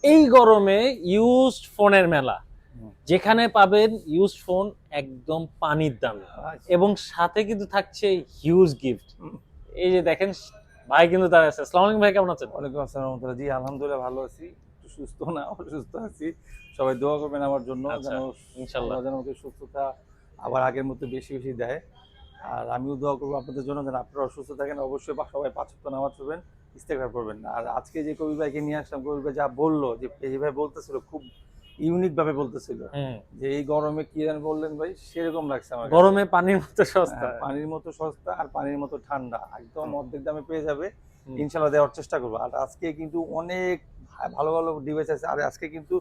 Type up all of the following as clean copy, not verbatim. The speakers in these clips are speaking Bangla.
এই গরমে ইউজড ফোনের মেলা, যেখানে পাবেন ইউজড ফোন একদম পানির দামে এবং সাথে কিন্তু থাকছে হিউজ গিফট। এই যে দেখেন ভাই কিন্তু দাঁড়ায় আছে। আসসালামু আলাইকুম ভাই, কেমন আছেন? ওয়ালাইকুম আসসালাম রহমতুল্লাহ। জি আলহামদুলিল্লাহ ভালো আছি। একটু সুস্থ না অসুস্থ আছি। সবাই দোয়া করবেন আমার জন্য আচ্ছা, যেন ইনশাল্লাহ। আল্লাহ যেন আমাকে সুস্থতা আবার আগের মতো বেশি বেশি দেয়। আর আমিও দোয়া করবো আপনাদের জন্য যেন আপনারা অসুস্থ থাকেন। অবশ্যই সবাই ৫ ওয়াক্ত নামাজ পড়বেন, ইস্তেগফার করবেন। আর আজকে যে কবি ভাইকে নিয়ে আসলাম, কবি ভাই যা বললো যে এই ভাই বলতেছিল খুব ইউনিক ভাবে বলতেছিল হুম। যে এই গরমে কি যেন বললেন ভাই, সেরকম লাগছে আমার কাছে। গরমে পানির মতো সস্তা। পানির মতো সস্তা আর পানির মতো ঠান্ডা, একদম হুম, অর্ধেক দামে পেয়ে যাবে। হুম। ইনশাল্লাহ দেওয়ার চেষ্টা করবো। আর আজকে কিন্তু অনেক ভালো ভালো ডিভাইস আছে। আর আজকে কিন্তু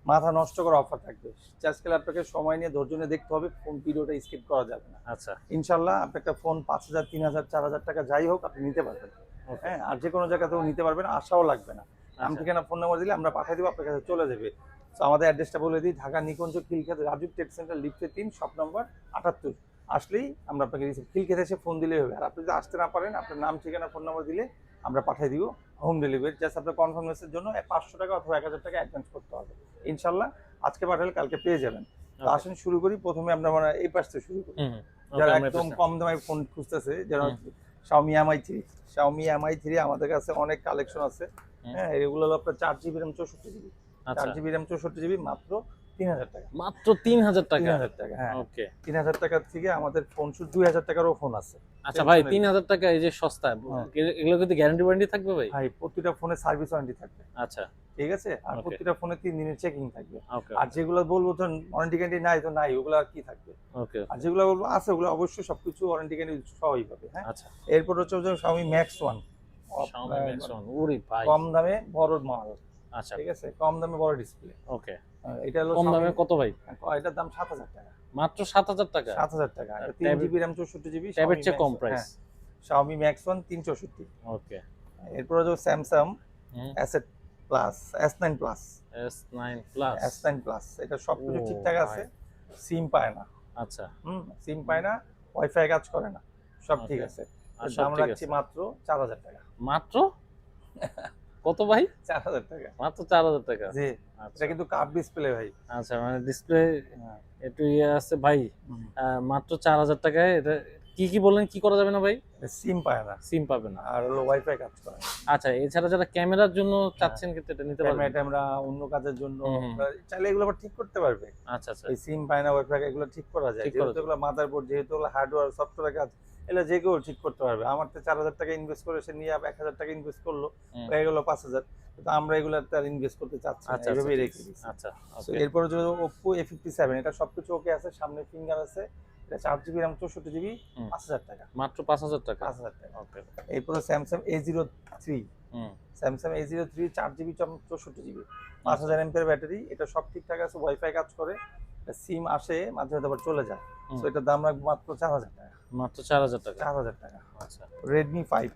মাথা নষ্ট করা অফার থাকবে। আজকাল আপনাকে সময় নিয়ে ধৈর্য নিয়ে দেখতে হবে, ফোন ভিডিওটা স্কিপ করা যাবে না। আচ্ছা, ইনশাল্লাহ আপনি একটা ফোন ৫,০০০, ৩,০০০, ৪,০০০ টাকা যাই হোক আপনি নিতে পারবেন। ওকে। হ্যাঁ, আর যে কোনো জায়গাতেও নিতে পারবেন, আশাও লাগবে না। নাম আচ্ছা, ঠিকানা ফোন নাম্বার দিলে আমরা পাঠিয়ে দেবো, আপনার কাছে চলে যাবে। তো আমাদের অ্যাড্রেসটা বলে দিই, ঢাকা নিকুঞ্জ খিলক্ষেত রাজীব ট্রেড সেন্টার লিফটে ৩, শপ নম্বর ৭৮। আসলেই আমরা আপনাকে রিসিভ খিলক্ষেত এসে ফোন দিলেই হবে। আর আপনি যদি আসতে না পারেন, আপনার নাম ঠিকানা ফোন নাম্বার দিলে আমরা পাঠিয়ে দিব হোম ডেলিভারি। জাস্ট আপনার কনফার্মেশনের জন্য ৫০০ টাকা অথবা ১,০০০ টাকা অ্যাডভান্স করতে হবে। ইনশাল্লাহ আজকে পাঠালে কালকে পেয়ে যাবেন। তো ওকে। আসেন শুরু করি। প্রথমে আমরা মানে এই পাশ থেকে শুরু করি। হুম, ওকে, যারা আমরা একদম পেছনে। কম দামে ফোন খুঁজতেছে, যারা হুম, Xiaomi Mi 3, Xiaomi Mi 3 আমাদের কাছে অনেক কালেকশন আছে। হুম। হ্যাঁ, এগুলো হলো আপনার 4 জিবি র্যাম 64 জিবি, চার আচ্ছা, জিবি র্যাম 64 জিবি, মাত্র ৩,০০০ টাকা। মাত্র ৩,০০০ তিন টাকা। হাজার টাকা, হ্যাঁ। ওকে। ৩,০০০ টাকার থেকে আমাদের ফোন শুধু ২,০০০ টাকারও ফোন আছে। আচ্ছা ভাই, টেনশনের কিছু ৩,০০০ টাকা এই যে সস্তা, হ্যাঁ, এগুলো কিন্তু গ্যারান্টি ওয়ারেন্টি থাকবে ভাই? ভাই প্রতিটা ফোনে সার্ভিস ওয়ারেন্টি থাকবে। আচ্ছা, ঠিক আছে? আর ওকে, প্রতিটা ফোনে ৩ দিনের চেকিং থাকবে। ওকে, আর যেগুলো বলবো তো ওয়ারেন্টি গ্যারান্টি নাই, তো নাই, ওগুলো আর কি থাকবে? ওকে, আর ওকে। যেগুলো বলবো আছে, ওগুলো অবশ্যই সবকিছু ওয়ারেন্টি গ্যারান্টি সহই পাবে, হ্যাঁ? আচ্ছা, এরপর হচ্ছে যে Xiaomi Max 1, Xiaomi Max 1, ওরে ভাই! কম দামে বড় মাল। আচ্ছা, ঠিক আছে? কম দামে বড় ডিসপ্লে। ওকে। এটা হলো কম Xiaomi, দামে কত ভাই? এটার দাম ৭,০০০ টাকা। মাত্র ৭,০০০ টাকা? ৭,০০০ টাকা। আর এটা ৩ জিবি র্যাম 64 জিবি ট্যাবের Xiaomi চেয়ে Max, কম প্রাইস। হ্যাঁ, Xiaomi Max 1 ৩৬৪। ওকে। এরপরে হচ্ছে Samsung হুম, S8 plus, S9 plus, S9 plus. S9 plus. এটা ও সবকিছু ঠিকঠাক ভাই! আছে। সিম পায় না। আচ্ছা, সিম পায় না, ওয়াইফাই কাজ করে না। সব ঠিক ওকে। আছে। আর এর সব দাম ঠিক রাখছি আছে। মাত্র ৪,০০০ টাকা। মাত্র কত ভাই? ৪,০০০ টাকা। মাত্র ৪,০০০ টাকা। জি, আচ্ছা, এটা কিন্তু কার্ভ ডিসপ্লে ভাই। আচ্ছা, মানে ডিসপ্লে হ্যাঁ, একটু ইয়ে আছে ভাই। হুম। মাত্র ৪,০০০ টাকায় এটা কি বললেন, কি করা যাবে না ভাই? সিম পায় না। সিম পাবে না। আর হলো ওয়াইফাই কাজ করে না। আচ্ছা, এছাড়া যারা ক্যামেরার জন্য হ্যাঁ, চাচ্ছেন কিন্তু এটা নিতে পারবেন। ক্যামেরা-ট্যামেরা অন্য কাজের জন্য হুম, হুম। চাইলে এগুলো আবার ঠিক করতে পারবে। আচ্ছা, আচ্ছা, এই সিম পায় না, ওয়াইফাই এগুলো ঠিক করা যায়। ঠিক করা যেহেতু যাবে। এগুলো মাদারবোর্ড, যেহেতু এগুলো হার্ডওয়্যার, সফটওয়্যার কাজ, এগুলো যে কেউ ঠিক করতে পারবে। আমার তো ৪,০০০ টাকা ইনভেস্ট করে সে নিয়ে ১,০০০ টাকা ইনভেস্ট করলো, হুম। হয়ে গেল ৫,০০০। কিন্তু আমরা এগুলাতে আর ইনভেস্ট করতে চাচ্ছি না, আচ্ছা, আচ্ছা, এভাবেই ঠিক রেখে আছে। দিচ্ছি। আচ্ছা, সো ওকে। এরপরে যে Oppo A57, এটা সবকিছু ওকে আছে, সামনে ফিঙ্গার আছে। এটা ৪ জিবি র্যাম ৬৪ জিবি, হুম। ৫,০০০ টাকা। মাত্র ৫,০০০ টাকা। ৫,০০০ টাকা। ওকে। এরপরে Samsung A03, হুম। Samsung A03 ৪ জিবি ৬৪ জিবি, আচ্ছা। ৫,০০০ এমপের ব্যাটারি। এটা সব ঠিকঠাক আছে, ওয়াইফাই কাজ করে। সিম আসে মাঝে মধ্যে আবার চলে যায়। হুম। সো এটার দাম রাখবো মাত্র ৪,০০০ টাকা। মাত্র ৪,০০০ টাকা। ৪,০০০ টাকা। আচ্ছা। Redmi 5,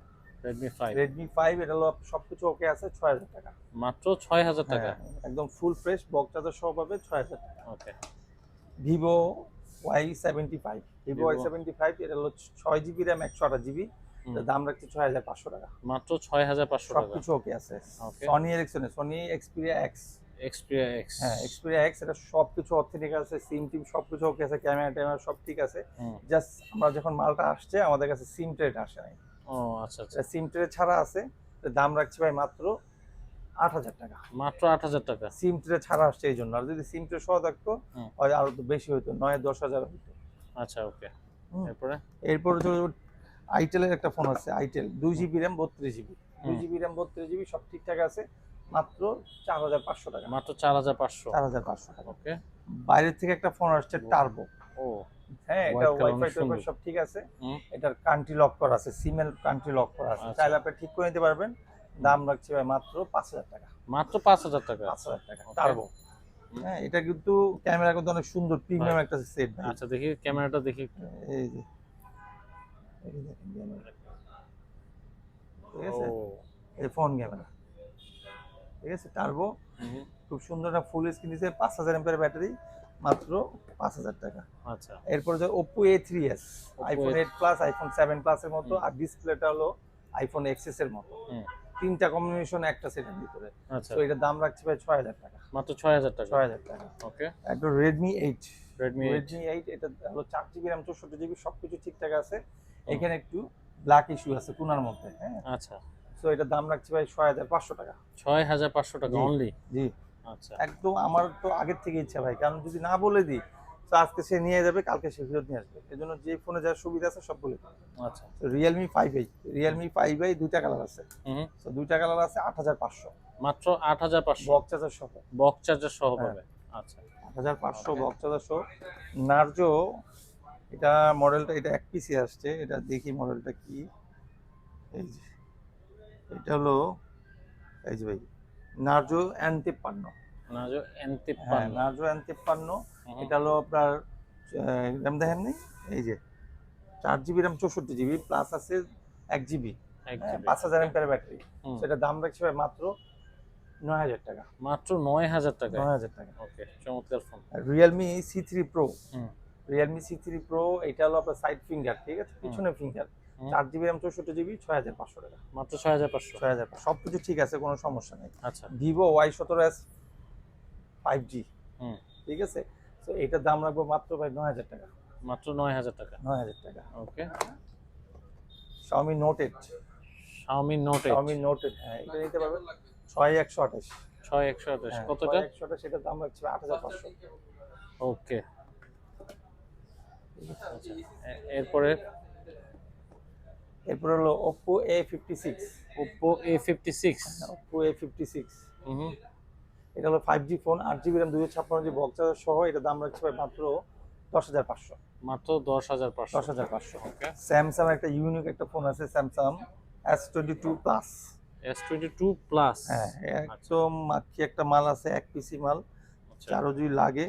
Redmi 5 Redmi 5 এটা হলো সবকিছু ওকে আছে, ৬,০০০ টাকা। মাত্র ৬,০০০ টাকা। হ্যাঁ, একদম ফুল ফ্রেশ বক্স চার্জার সহ পাবে, ৬,০০০ টাকা। ওকে। Vivo Y75, Vivo Vivo Y75 এটা হলো 6 জিবি র্যাম ১২৮ জিবি। হুম। এটার দাম রাখছি ৬,৫০০ টাকা। মাত্র ৬,৫০০ টাকা। সবকিছু ওকে আছে। ওকে। Sony Ericsson, Sony Xperia X, Xperia X। হ্যাঁ, Xperia X এটা সবকিছু অথেন্টিক আছে, সিম-টিম সবকিছু ওকে আছে, ক্যামেরা-ট্যামেরা সব ঠিক আছে। হুম। জাস্ট আমরা যখন মালটা আসছে আমাদের কাছে সিম ট্রেটা আসে নাই। ও আচ্ছা, আচ্ছা। এটা সিম ট্রে ছাড়া আছে। এটার দাম রাখছি ভাই মাত্র ৮,০০০ টাকা। মাত্র ৮,০০০ টাকা। সিম ট্রে ছাড়া আসছে এইজন্য। আর যদি সিম ট্রে সহ থাকতো হুম। হয় আরো তো বেশি হইতো, ৯-১০,০০০ হইতো। আচ্ছা, ওকে। হুম। এরপরে? এরপর হচ্ছে Itel এর একটা ফোন আছে, Itel 2 জিবি র্যাম 32 জিবি, হুম। 2 জিবি র্যাম 32 জিবি, সব ঠিকঠাক আছে। মাত্র ৪,৫০০ টাকা। মাত্র ৪,৫০০। ৪,৫০০ টাকা। ওকে। বাইরের থেকে একটা ফোন আসছে টার্বো। ও হ্যাঁ, এটা হোয়াইট কালার, ওয়াইফাই অনেক টোয়াইফাই সুন্দর। সব ঠিক আছে। হুম। এটার কান্ট্রি লক করা আছে, সিমের কান্ট্রি লক করা আছে। আচ্ছা। চাইলে আপনি ঠিক করে নিতে পারবেন। দাম রাখছি ভাই মাত্র ৫,০০০ টাকা। মাত্র ৫,০০০ টাকা। ৫,০০০ টাকা ওকে। টার্বো। হুম। হ্যাঁ, এটা কিন্তু ক্যামেরা কিন্তু অনেক সুন্দর, প্রিমিয়াম ভাই, একটা সেট ভাই। আচ্ছা, দেখি ক্যামেরাটা দেখি একটু। এই যে, এই যে দেখেন ক্যামেরা। ঠিক ও। আছে? এই ফোন ক্যামেরা। ঠিক আছে? টার্বো, হুম। খুব সুন্দর একটা ফুল স্ক্রিন দিছে, ৫,০০০ এমপিআর ব্যাটারি, মাত্র ৫,০০০ টাকা। আচ্ছা। এরপর যে Oppo A3s, Oppo iPhone 8 plus, iPhone 7 plus এর মতো। হুম। আর ডিসপ্লেটা হলো iPhone XS এর মতো। হুম। তিনটা কম্বিনেশন একটা সেটের ভিতরে। আচ্ছা, তো এটার দাম রাখছি ভাই 6000 টাকা। মাত্র 6000 টাকা। 6000 টাকা। ওকে, একটা Redmi 8, Redmi 8। Redmi 8 এটা হলো 4GB RAM 64GB সবকিছু ঠিকঠাক আছে। এখানে একটু ব্ল্যাক ইস্যু আছে কোণার মধ্যে, হ্যাঁ। আচ্ছা, সো এটার দাম রাখছি ভাই 6500 টাকা। 6500 টাকা জি। অনলি। জি, আচ্ছা, একদম আমার তো আগের থেকে ইচ্ছা ভাই, কারণ যদি না বলে দিই তো আজকে সে নিয়ে যাবে, কালকে সে ফেরত নিয়ে আসবে। এজন্য যে ফোনে যা সুবিধা আছে সব বলে দিই। আচ্ছা। Realme 5i, Realme 5i দুইটা কালার আছে। হুম, তো দুইটা কালার আছে 8500 মাত্র 8500 বক্স চার্জার সহ। বক্স চার্জার সহ হ্যাঁ। পাবে। আচ্ছা, 8500 Okay. বক্স চার্জার সহ। নার্জো, এটা মডেলটা এটা এক পিসি আসছে, এটা দেখি মডেলটা কি। এই যে এটা হলো, এই যে ভাই নার্জো N53। নাজো হ্যাঁ, N53। Narzo N53। হুম, এটা হলো আপনার র্যাম দেখেন নি, এই যে 4GB র্যাম 64GB প্লাস আছে 1GB, 1 GB। 5000 MPR battery. হুম, সেটা দাম রাখছে ভাই মাত্র 9000 টাকা। মাত্র 9000 টাকায়। 9000 টাকা। ওকে, চমৎকার ফোন। Realme C3 Pro, হুম, Realme C3 Pro এটা হলো আপনার সাইড ফিঙ্গার, ঠিক আছে, পিছনে ফিঙ্গার, হুম। 4GB র্যাম 64GB 6500 টাকা। মাত্র 6500। 6500 সবকিছু ঠিক আছে, কোনো সমস্যা নেই। আচ্ছা, Vivo Y17s 5G, হুম, ঠিক আছে। তো এটার দাম রাখবো মাত্র ভাই 9000 টাকা। মাত্র 9000 টাকা। 9000 টাকা। ওকে, Xiaomi Note 8, Xiaomi Note 8। Xiaomi Note 8, হ্যাঁ এটা নিতে পারবেন 6128। 6128 হ্যাঁ, কত এটা? 6128 এটার দাম রাখছি 8500। ওকে, এরপরে এরপর হলো Oppo A56, Oppo A56। Oppo A56 হুম, এটা হলো 5G phone, 8GB RAM 256GB box charger সহ। এটা দাম রাখছি ভাই মাত্র 10500। মাত্র 10500। 10500। ওকে, স্যামসাং একটা ইউনিক একটা ফোন আছে, Samsung S22 plus. S22 plus. হ্যাঁ, একদম মাখি একটা মাল আছে, এক পিসি মাল। আচ্ছা, কারো যদি লাগে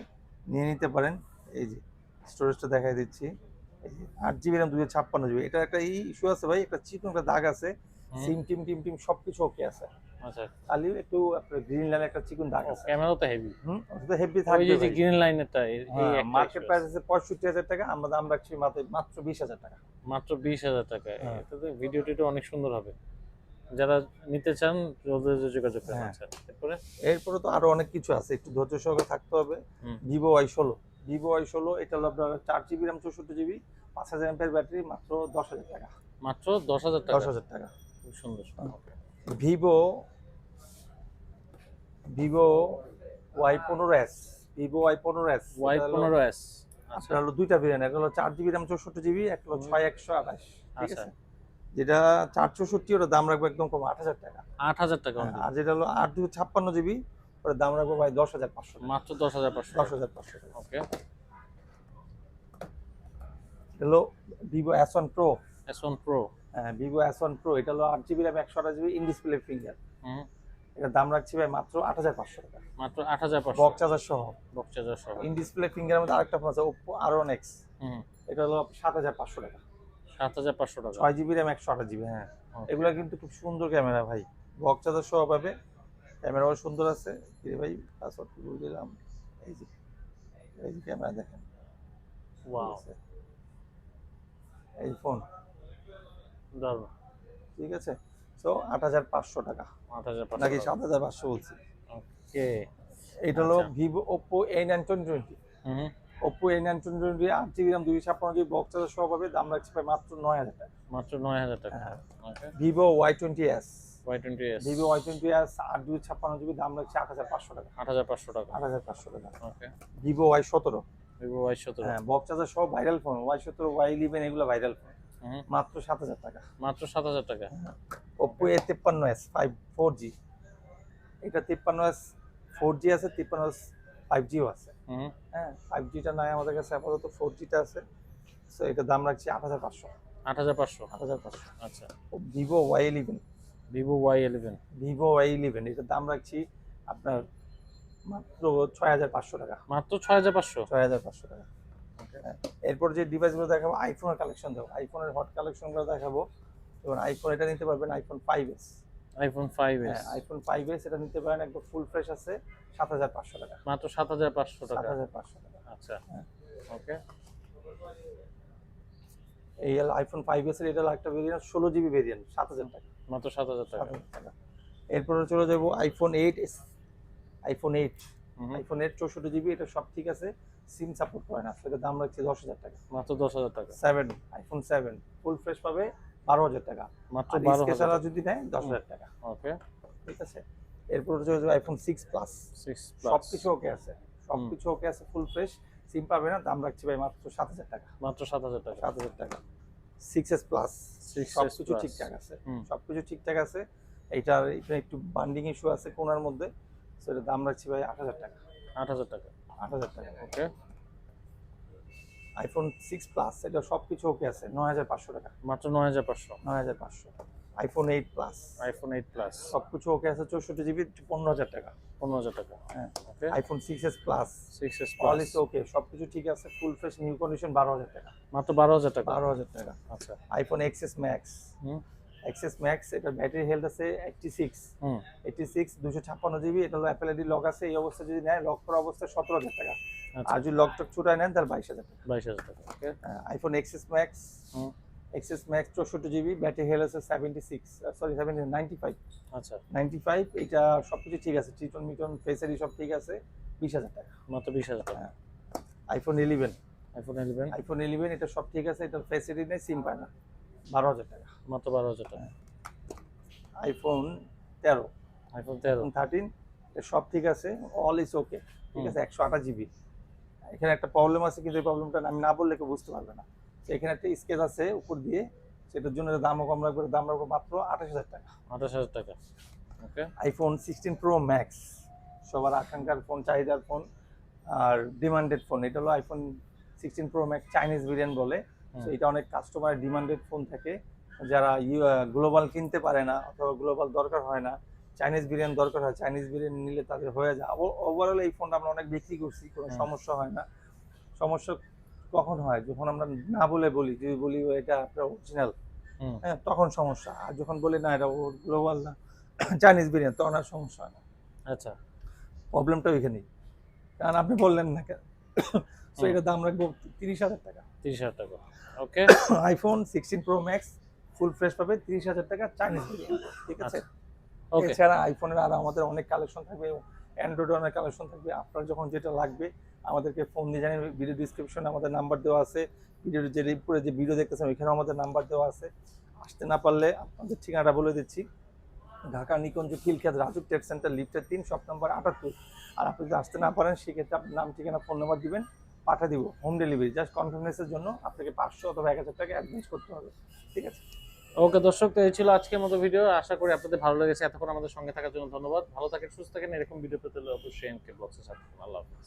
নিয়ে নিতে পারেন। এই যে স্টোরেজটা দেখাই দিচ্ছি, এই যে 8GB RAM 256GB। এটা একটা ইস্যু আছে ভাই, একটা চিকন একটা দাগ আছে, হুম। সিম টিম সবকিছু ওকে আছে, আচ্ছা, খালি একটু আপনার গ্রিন লাইনে একটা চিকন দাগ আছে। ক্যামেরাও তো হেভি। ওটা তো হেভি ওই থাকবে যে ভাই। গ্রিন লাইনেরটা এই একটা মার্কেট issue প্রাইস আছে। আছে 65000 টাকা, আমরা দাম রাখছি মাত্র 20000 টাকা। মাত্র 20000 টাকা। হ্যাঁ। এটাতে ভিডিও টিডিও অনেক সুন্দর হবে। যারা নিতে চান ওদের যোগাযোগ করেন। হ্যাঁ। আচ্ছা, এরপরে এরপরে তো আরো অনেক কিছু আছে, একটু ধৈর্য সহকারে থাকতে হবে। হুম। ভিভো Y16, ভিভো Y16 এটা হলো আপনার 4GB RAM 64GB 5000 MPR battery, মাত্র 10000 টাকা। মাত্র 10000 টাকা। 10000 টাকা। খুব সুন্দর। Vivo Vivo Y15s, Vivo Y15s Y15s। আচ্ছা, আপনার হলো দুইটা ভেরিয়েন্ট, একটা হলো 4GB RAM 64GB, একটা হলো 6128, ঠিক আচ্ছা। আছে। যেটা 464 ওটার দাম রাখবো একদম কম 8000 টাকা। 8000 টাকা হ্যাঁ, only। আর যেটা হলো 856GB ওটার দাম রাখবো ভাই 10500 টাকা। মাত্র 10500। 10500 টাকা। ওকে, হলো Vivo S1 Pro, S1 Pro। হ্যাঁ ভিভো S1 Pro এটা হলো 8GB RAM 128GB in display finger. Hmm, এটার দাম রাখছি ভাই মাত্র 8500 টাকা, মাত্র 8500। বক্স চার্জার সহ। বক্স চার্জার সহ। ইন ডিসপ্লে ফিঙ্গারের মধ্যে আরেকটা ফোন আছে Oppo R1X, হুম, এটা হলো 7500 টাকা, 7500 টাকা। 6GB RAM 128GB। হ্যাঁ, Okay. এগুলা কিন্তু খুব সুন্দর ক্যামেরা ভাই, বক্স চার্জার সহ পাবে, ক্যামেরাও সুন্দর আছে। কি রে ভাই পাসওয়ার্ড কি বলে দিলাম, এই যে ক্যামেরা দেখেন, ওয়াও, ঠিক আছে? এই ফোন, দারুণ। ঠিক আছে। সো 8500 টাকা 8500 নাকি টাকা। 7500 বলছি। ওকে, এটা হলো আচ্ছা। ভিভো Oppo A9 2020, হুম, Oppo A9 2020 8GB RAM 256GB box charger সহ পাবে, দাম রাখছি ভাই মাত্র 9000 টাকা। মাত্র 9000 টাকা। হ্যাঁ। ওকে, Vivo Y20s, Y20s। Vivo Y20s 8GB 56GB দাম রাখছি 8500 টাকা। 8500 টাকা। 8500 টাকা। ওকে, ভিভো Y17, Vivo Y17। হ্যাঁ বক্স চার্জার সহ ভাইরাল ফোন, Y17 Y11 এগুলো ভাইরাল ফোন, হুম, মাত্র 7000 টাকা। মাত্র 7000 টাকা। Oppo A53s 4G, এটা 53s 4G আছে, 53s 5G ও আছে। হুম, হ্যাঁ, 5Gটা নাই আমাদের কাছে আপাতত, 4Gটা আছে। সো এটা দাম রাখছি 8500। 8500। 8500। আচ্ছা, Vivo Y11, Vivo Y11। Vivo Y11 এটার দাম রাখছি আপনার মাত্র 6500 টাকা। মাত্র 6500। 6500 টাকা। হ্যাঁ, এরপর যে ডিভাইসগুলো দেখাবো আইফোনের কালেকশন দেবো, আইফোনের হট কালেকশনগুলো দেখাবো। যেমন আইফোন এটা নিতে পারবেন, আইফোন 5s, iPhone 5s। হ্যাঁ আইফোন 5s এটা নিতে পারেন, একদম ফুল ফ্রেশ আছে 7500 টাকা। মাত্র 7500 টাকা। 7500 টাকা। আচ্ছা, হ্যাঁ। ওকে, এই হলো আইফোন 5s এর, এটা হলো একটা ভেরিয়েন্ট 16GB ভেরিয়েন্ট 7000 টাকা। মাত্র 7000 টাকা। 7,000 টাকা। এরপরে চলে যাব iPhone 8s, iPhone 8, iPhone 8 64 GB, এটা সব ঠিক আছে, সিম সাপোর্ট করে না, সেটা দাম রাখছে 10,000 টাকা। মাত্র 10000 টাকা। 7, আইফোন 7 ফুল ফ্রেশ পাবে 12,000 টাকা। মাত্র আর 12000 স্কেচাররা টাকা। যদি নেয় 10,000 টাকা। ওকে। ঠিক আছে। এরপরে চলে যাবে আইফোন 6 প্লাস, 6 প্লাস। সবকিছু ওকে আছে, সবকিছু ওকে আছে, ফুল ফ্রেশ, সিম পাবে না, দাম রাখছি ভাই মাত্র 7,000 টাকা। মাত্র 7000 টাকা। 7,000 টাকা। 6s প্লাস, 6s সবকিছু plus। ঠিকঠাক আছে, হুম। সবকিছু ঠিকঠাক আছে। এইটার এটা একটু বান্ডিং ইস্যু আছে কোনার মধ্যে, সেটা দাম রাখছি ভাই 8,000 টাকা। 8000 টাকা। 8,000 টাকা। ওকে। আইফোন 6 প্লাস, এটা সবকিছু ওকে আছে, 9,500 টাকা। মাত্র 9500। 9,500। IPhone 8 plus, iPhone 8 plus. সবকিছু ওকে আছে, 64 জিবি, 15,000 টাকা। 15000 টাকা। হ্যাঁ। Okay. IPhone 6s plus, 6s all plus. Is okay, সবকিছু ঠিক আছে, ফুল ফ্রেশ নিউ কন্ডিশন, 12,000 টাকা। মাত্র 12000 টাকা। 12,000 টাকা। আচ্ছা। IPhone XS Max, hmm. XS max, এটা ব্যাটারি হেলথ আছে 86, হুম। 86 256 জিবি, এটা হলো অ্যাপেল আইডি লক আছে, এই অবস্থা যদি নেয়, লক করা অবস্থায় 17,000 টাকা। আচ্ছা। আর যদি লকটা ছুটায় নেন তাহলে 22,000 টাকা। 22000 টাকা। Okay. IPhone XS Max, hmm. XS Max 64 GB, battery health আছে 76, সরি 95, আচ্ছা। 95, এটা সবকিছু ঠিক আছে, টিটন মিটন ফেস আইডি সব ঠিক আছে, 20,000 টাকা। মাত্র 20000 টাকা। IPhone 11, iPhone 11। আইফোন 11, এটা সব ঠিক আছে, এটার ফেস আইডি নেই, সিম পায় না, 12,000 টাকা। মাত্র 12000 টাকা। IPhone 13, iPhone 13। আইফোন 13, এটা সব ঠিক আছে, অল ইজ ওকে, ঠিক হুম। আছে, 128 জিবি। এখানে একটা প্রবলেম আছে, কিন্তু এই প্রবলেমটা আমি না বললে কেউ বুঝতে পারবে না। তো এখানে একটা স্কেচ আছে উপর দিয়ে, সেটার জন্য এর দামও কম রাখবে, দাম রাখবো মাত্র 28,000 টাকা। 28000 টাকা। ওকে। আইফোন 16 প্রো ম্যাক্স, সবার আকাঙ্ক্ষার ফোন, চাহিদার ফোন, আর ডিমান্ডেড ফোন, এটা হলো iPhone 16 Pro max, Chinese variant বলে। হুম। তো এটা অনেক কাস্টমার ডিমান্ডেড ফোন থাকে, যারা গ্লোবাল কিনতে পারে না অথবা গ্লোবাল দরকার হয় না, চাইনিজ ভেরিয়েন্ট দরকার হয়, চাইনিজ ভেরিয়েন্ট নিলে তাদের হয়ে যায়। ওভারঅল এই ফোনটা আমরা অনেক বিক্রি করছি, কোনো হুম। সমস্যা হয় না। সমস্যা কখন হয়? যখন আমরা না বলে বলি, যদি বলি এটা আপনার অরিজিনাল, হুম। হ্যাঁ, তখন সমস্যা। আর যখন বলি না এটা গ্লোবাল না, চাইনিজ ভেরিয়েন্ট, তখন আর সমস্যা হয় না। আচ্ছা। প্রবলেমটা ওইখানেই, কারণ আপনি বললেন না কেন। So hmm. এটা দাম রাখবো 30,000 টাকা। 30000 টাকা। Okay. IPhone 16 Pro Max full fresh পাবে 30,000 টাকা, চাইনিজ ভেরিয়েন্ট, ঠিক আছে। ওকে। এছাড়া আইফোনের আর আমাদের অনেক কালেকশন থাকবে, অ্যান্ড্রয়েড অনেক কালেকশন থাকবে। আপনার যখন যেটা লাগবে আমাদেরকে ফোন দিয়ে জানিয়ে, ভিডিও ডিসক্রিপশনে আমাদের নাম্বার দেওয়া আছে, ভিডিওর যে উপরে যে ভিডিও দেখতেছেন ওইখানেও আমাদের নাম্বার দেওয়া আছে। আসতে না পারলে আপনাদের ঠিকানাটা বলে দিচ্ছি, ঢাকা নিকুঞ্জ খিলক্ষেত রাজুক ট্রেড সেন্টার, লিফটের 3, শপ নম্বর 78। আর আপনি যদি আসতে না পারেন, সেক্ষেত্রে আপনার নাম, ঠিকানা, ফোন নাম্বার দিবেন, পাঠিয়ে দিব হোম ডেলিভারি। জাস্ট কনফার্মেশনের জন্য আপনাকে 500 অথবা 1000 টাকা অ্যাডভান্স করতে হবে, ঠিক আছে। ওকে দর্শক, তো এই ছিল আজকের মতো ভিডিও। আশা করি আপনাদের ভালো লেগেছে। এতক্ষণ আমাদের সঙ্গে থাকার জন্য ধন্যবাদ। ভালো থাকেন, সুস্থ থাকেন। এরকম ভিডিও পেতে হলে অবশ্যই এমকে ব্লগসের সাথে থাকুন। আল্লাহ হাফেজ।